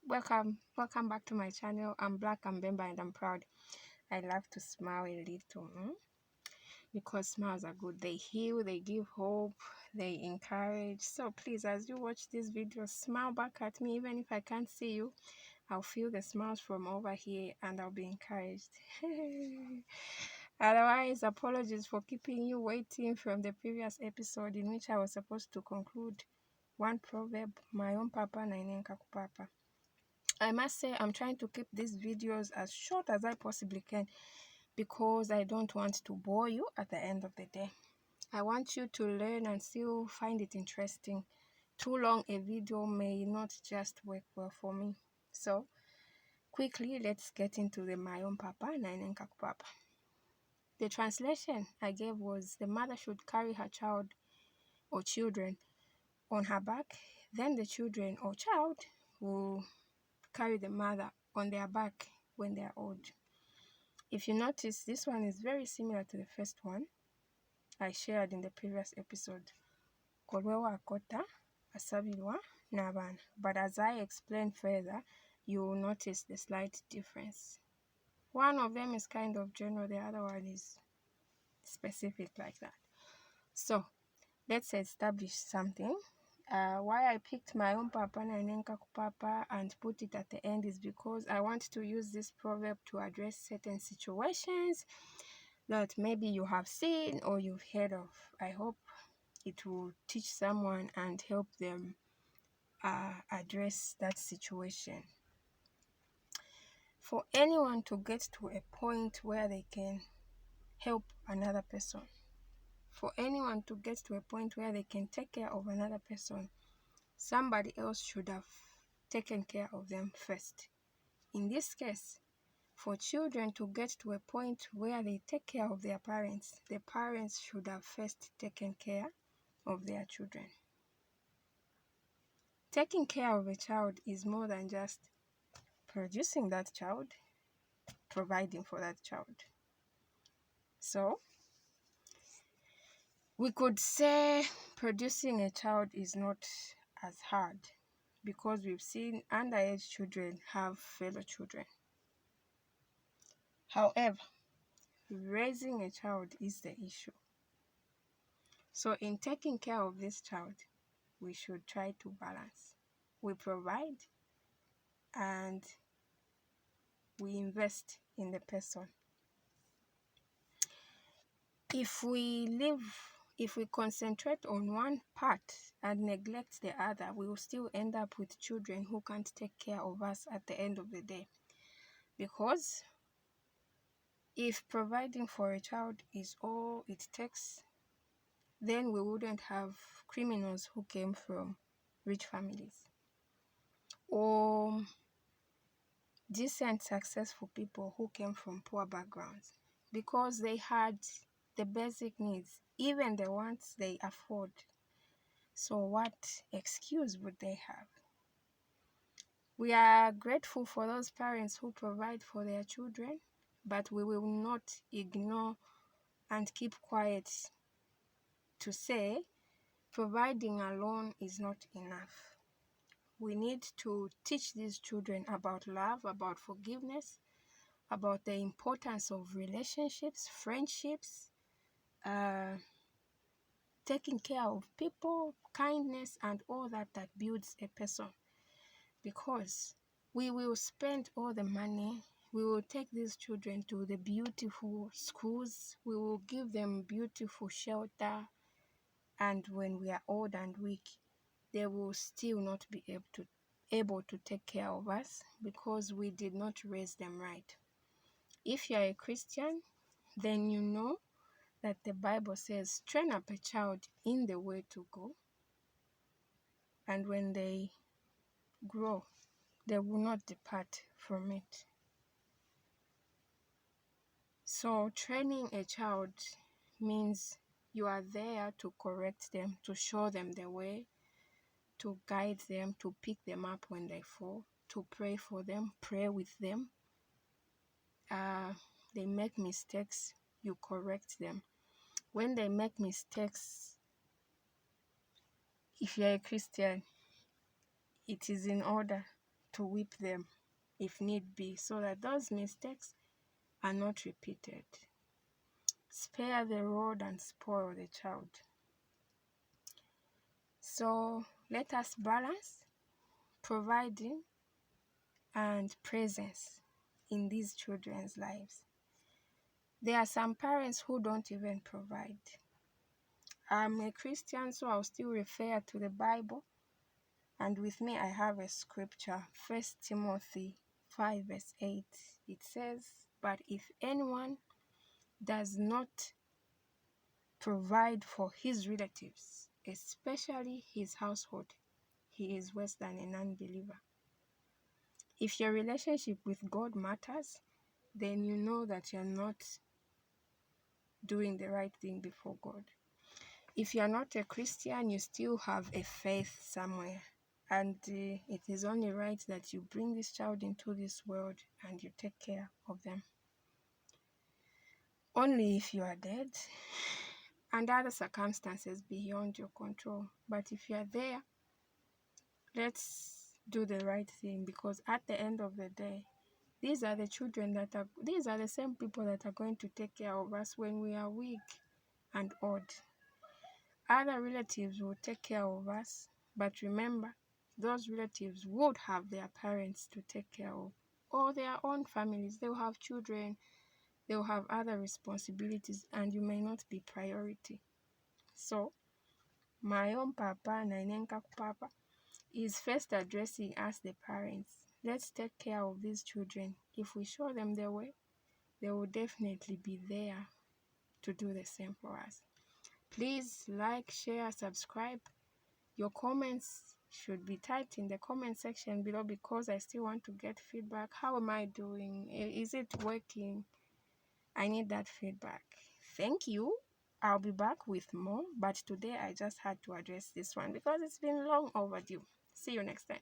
Welcome back to my channel. I'm mpapa and I'm proud. I love to smile a little because smiles are good. They heal, they give hope, they encourage. So please, as you watch this video, smile back at me. Even if I can't see you, I'll feel the smiles from over here and I'll be encouraged. Otherwise, apologies for keeping you waiting from the previous episode in which I was supposed to conclude one proverb, Mayo mpapa na inenka kupapa. I must say I'm trying to keep these videos as short as I possibly can because I don't want to bore you at the end of the day. I want you to learn and still find it interesting. Too long a video may not just work well for me. So quickly, let's get into the Mayo mpapa na inenka kupapa. The translation I gave was the mother should carry her child or children on her back, then the children or child will carry the mother on their back when they are old. If you notice, this one is very similar to the first one I shared in the previous episode. Kolwewa akota asabilwa n'abaana. But as I explain further, you will notice the slight difference. One of them is kind of general, the other one is specific like that. So let's establish something. Why I picked my own papa na inenka kupapa and put it at the end is because I want to use this proverb to address certain situations that maybe you have seen or you've heard of. I hope it will teach someone and help them address that situation. For anyone to get to a point where they can help another person, for anyone to get to a point where they can take care of another person, somebody else should have taken care of them first. In this case, for children to get to a point where they take care of their parents, the parents should have first taken care of their children. Taking care of a child is more than just producing that child, providing for that child. So, we could say producing a child is not as hard because we've seen underage children have fellow children. However, raising a child is the issue. So in taking care of this child, we should try to balance. We provide and we invest in the person. If we concentrate on one part and neglect the other, we will still end up with children who can't take care of us at the end of the day. Because if providing for a child is all it takes, then we wouldn't have criminals who came from rich families or decent, successful people who came from poor backgrounds, because they had the basic needs, even the ones they afford. So what excuse would they have? We are grateful for those parents who provide for their children, but we will not ignore and keep quiet to say providing alone is not enough. We need to teach these children about love, about forgiveness, about the importance of relationships, friendships, taking care of people, kindness, and all that builds a person. Because we will spend all the money, we will take these children to the beautiful schools, we will give them beautiful shelter, and when we are old and weak, they will still not be able to take care of us because we did not raise them right. If you are a Christian, then you know that the Bible says, train up a child in the way to go, and when they grow, they will not depart from it. So training a child means you are there to correct them, to show them the way, to guide them, to pick them up when they fall, to pray for them, pray with them. They make mistakes, you correct them. When they make mistakes, if you're a Christian, it is in order to whip them if need be, so that those mistakes are not repeated. Spare the rod and spoil the child. So let us balance providing and presence in these children's lives. There are some parents who don't even provide. I'm a Christian, so I'll still refer to the Bible. And with me, I have a scripture, 1 Timothy 5 verse 8. It says, "But if anyone does not provide for his relatives, especially his household, he is worse than a non-believer." If your relationship with God matters, then you know that you're not doing the right thing before God. If you're not a Christian, you still have a faith somewhere. And it is only right that you bring this child into this world and you take care of them. Only if you are dead and other circumstances beyond your control. But if you are there, let's do the right thing, because at the end of the day, these are the same people that are going to take care of us when we are weak and old. Other relatives will take care of us, but remember, those relatives would have their parents to take care of, or their own families. They'll have children, they'll have other responsibilities, and you may not be priority. So, my own papa, Nainenka Papa, is first addressing us, the parents. Let's take care of these children. If we show them the way, they will definitely be there to do the same for us. Please like, share, subscribe. Your comments should be typed in the comment section below, because I still want to get feedback. How am I doing? Is it working? I need that feedback. Thank you. I'll be back with more, but today I just had to address this one because it's been long overdue. See you next time.